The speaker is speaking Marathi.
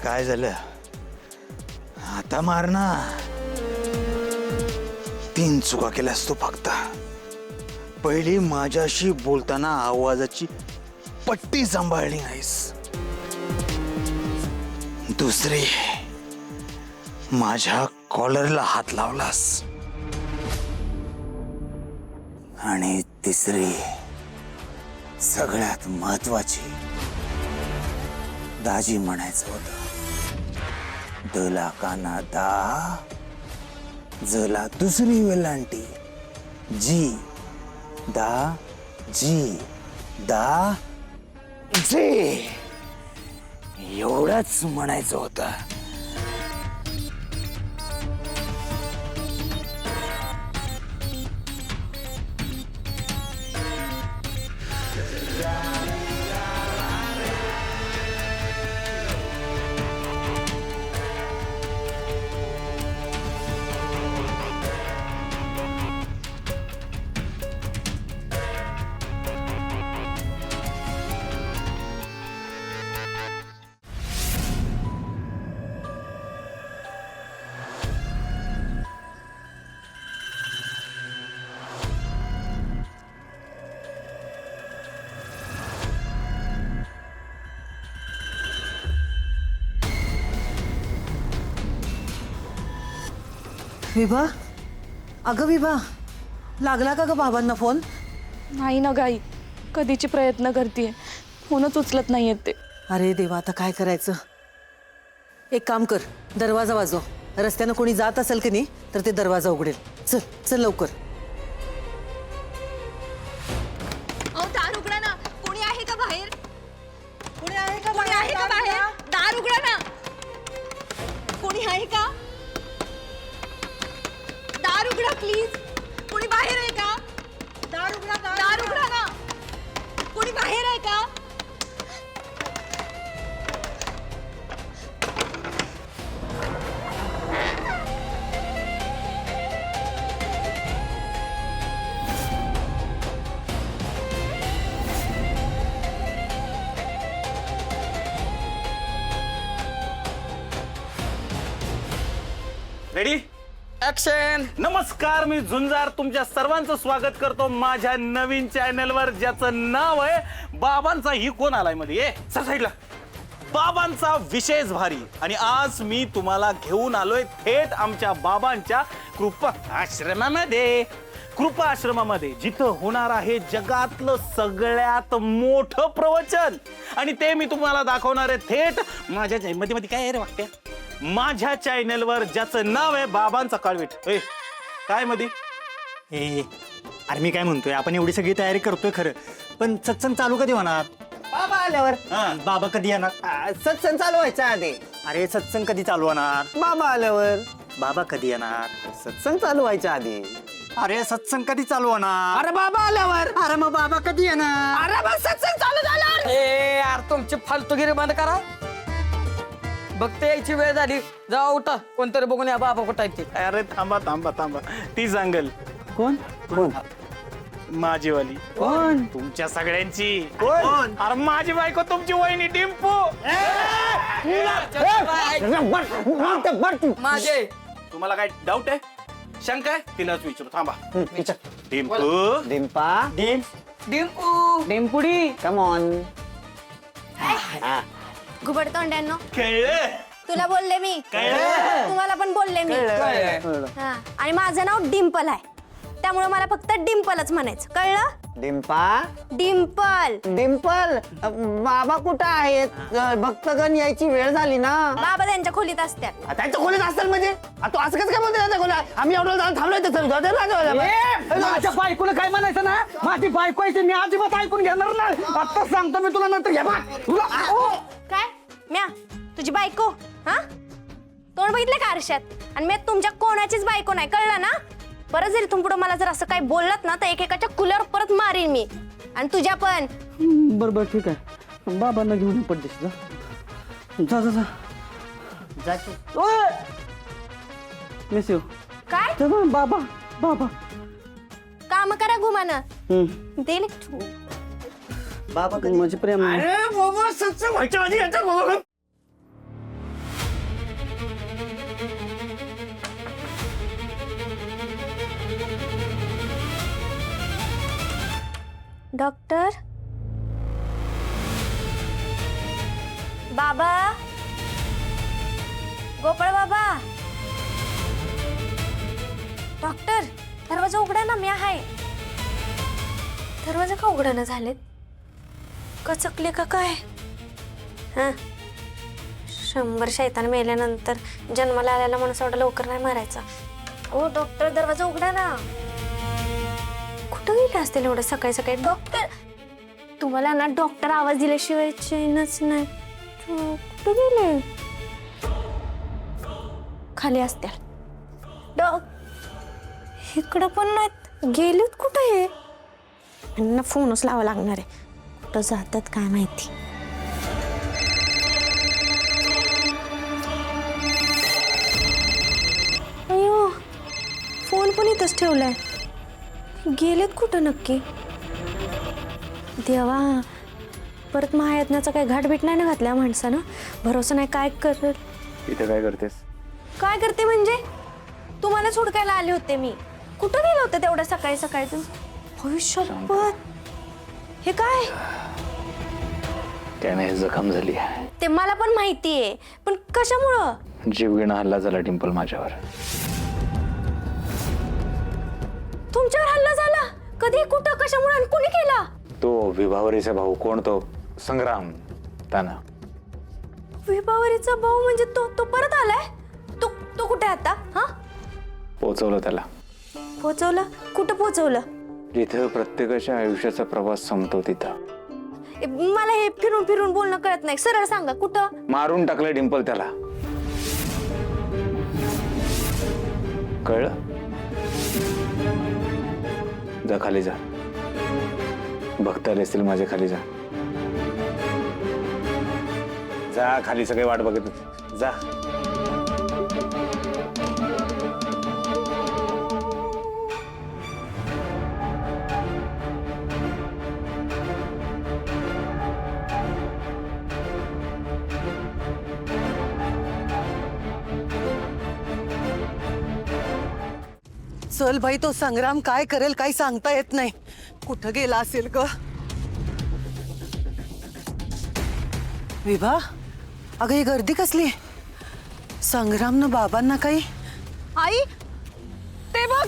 काय झालं आता मार ना. 3 चुका केल्यास तू फक्त. पहिली माझ्याशी बोलताना आवाजाची पट्टी सांभाळली नाहीस. दुसरी माझ्या कॉलरला हात लावलास. आणि तिसरी सगळ्यात महत्वाची दाजी म्हणायचं होतं. दला काना दा जला दुसरी वेलांटी जी दा जी दा जे एवढंच म्हणायचं होतं. विभा, अगं विभा, लागला का ग बाबांना फोन? नाही ना गाई, कधीची प्रयत्न करते, फोनच उचलत नाहीयेत ते. अरे देवा, आता काय करायचं? एक काम कर, दरवाजा वाजव. रस्त्यानं कोणी जात असेल की नाही तर ते दरवाजा उघडेल. चल चल लवकर. अहो दार उघडा ना. कोणी आहे का बाहेर? कोणी आहे का कोणी आहे का बाहेर? दार उघडा ना. कोणी आहे का? दार उघडा प्लीज. कोणी बाहेर आहे का? दार उघडा. दार उघडा ना. कोणी बाहेर आहे का? Ready action. नमस्कार, मी झुंजार तुमच्या सर्वांचं स्वागत करतो माझ्या नवीन चॅनलवर, ज्याचं नाव आहे बाबांचा ही कोण आलाय मध्ये. ये सर साईडला. बाबांचा विशेष भारी. आणि आज मी तुम्हाला घेऊन आलोय थेट आमच्या बाबांच्या कृपा आश्रमामध्ये. कृपा आश्रमामध्ये जिथं होणार आहे जगातलं सगळ्यात मोठं प्रवचन. आणि ते मी तुम्हाला दाखवणार आहे थेट माझ्या मध्ये काय आहे रे वाटत्या, माझ्या चॅनलवर, ज्याचं नाव आहे बाबांचा काळवीट. ए काय मध्ये ए अरे मी काय म्हणतोय, आपण एवढी सगळी तयारी करतोय खरं, पण सत्संग चालू कधी होणार? बाबा आल्यावर. बाबा कधी येणार? सत्संग चालू व्हायच्या आधी. अरे सत्संग कधी चालू होणार? बाबा आल्यावर. बाबा कधी येणार? सत्संग चालू व्हायच्या आधी. अरे सत्संग कधी चालू होणार? अरे बाबा आल्यावर. अरे मग बाबा कधी येणार? अरे मग सत्संग चालू झाल्यावर. ए यार, तुमची फालतूगिरी बंद करा. बघते यायची वेळ झाली, जाऊ उठा, कोणतरी बघून या बाबा कुठं आहेत ते. अरे थांबा थांबा थांबा, ती सांगल कोण कोण माझीवाली. कोण? तुमच्या सगळ्यांची. कोण? अरे माझी बायको, तुमची वहिनी डिंपू. माझे. तुम्हाला काय डाऊट आहे, शंका आहे? तिलाच विचारू. थांबा. डिंपू. डिंपा. डिंपू. डिंपुडी. Come on. घुबड तोंड्यांनो, कळलं? तुला बोलले मी. तुम्हाला पण बोलले मी. हा. आणि माझं नाव डिंपल आहे, त्यामुळे मला फक्त डिंपलच म्हणायचं. कळलं? डिंपा. डिंपल. डिंपल. बाबा कुठं आहेत? भक्तगण यायची वेळ झाली ना. बाबा त्यांच्या खोलीत असतात. त्यांच्या खोलीत असतात म्हणजे? तू असं कसं काय बोलते त्यांच्या खोलीत? आम्ही एवढं जाऊन थांबलोय तर माझ्या बायकोला काय म्हणायचं ना, माझी बायको आहे, मी अजिबात ऐकून घेणार नाही. आता सांगतो मी तुला, नंतर घ्या बा. काय म्या तुझी बायको? हा, तोंड बघितलं का आरशात? आणि मी तुमच्या कोणाचीच बायको नाही, कळलं ना? परत जरी तुम पुढं मला जर असं काही बोललात ना तर एकेकाच्या कुलर परत मारीन मी. आणि तुझ्या पण. बरोबर, ठीक आहे. बाबांना घेऊन पडतेस जा जा जा जा. Miss you. काय बाबा बाबा काम करा घुमानं देईल. बाबा कधी? माझे प्रेम. अरे बाबा सत्संग व्हायच्या आधी यांच्या डॉक्टर बाबा, गोपाळ बाबा, डॉक्टर दरवाजा उघडा ना, मी आहे. दरवाजा का उघडा ना झालेत? कचकले का काय? हा, 100 शैतान मेल्यानंतर जन्माला आलेला माणूस एवढा लवकर नाही मारायचा. ओ डॉक्टर दरवाजा उघडा ना. कुठं गेले असतील एवढं सकाळी सकाळी? डॉक्टर, तुम्हाला ना डॉक्टर आवाज दिल्याशिवाय चैनच नाही. कुठं गेले? खाली असतील. इकडं पण नाहीत. गेलेत कुठं हे? यांना फोनच लावा लागणार आहे. कुठं जातात काय माहिती. अयो, फोन पण इथंच ठेवलाय. गेलेत कुठं नक्की? देवा, परत महायत्नाचा काही घाटबीट नाही ना घातल्या माणसानं. भरोसा नाही. काय करेल? इथे काय करतेस? काय करते म्हणजे? तुम्हाला सोडकायला आले होते मी. कुठं गेलं होतं तेवढ्या सकाळी सकाळी तुम्ही? भविष्यपत, हे काय? त्याने जखम झाली. ते मला पण माहिती आहे, पण कशामुळं? जीवघेणा हल्ला झाला डिंपल माझ्यावर. तुमच्यावर हल्ला झाला? कधी, कुठं, कशामुळे आणि कोणी केला? तो विभावरीचा भाऊ. कोण तो? संग्राम. त्यानं. विभावरीचा भाऊ म्हणजे तो परत आलाय? तो कुठे आता? हा, पोचवलं त्याला. पोचवलं? कुठं पोचवलं? जिथं प्रत्येकाच्या आयुष्याचा प्रवास संपतो तिथं. मला हे फिरून फिरून बोलणं कळत नाही. सरळ सांगा कुठं? मारून टाकलं डिंपल त्याला. कळलं? जा खाली जा. भक्त आले असतील माझे. खाली जा. जा खाली. सगळे वाट बघत होते. जा. चल बाई, तो संग्राम काय करेल काही सांगता येत नाही. कुठं गेला असेल ग? विभा, अगं ही गर्दी कसली? संग्रामनं बाबांना काही? आई, ते बघ.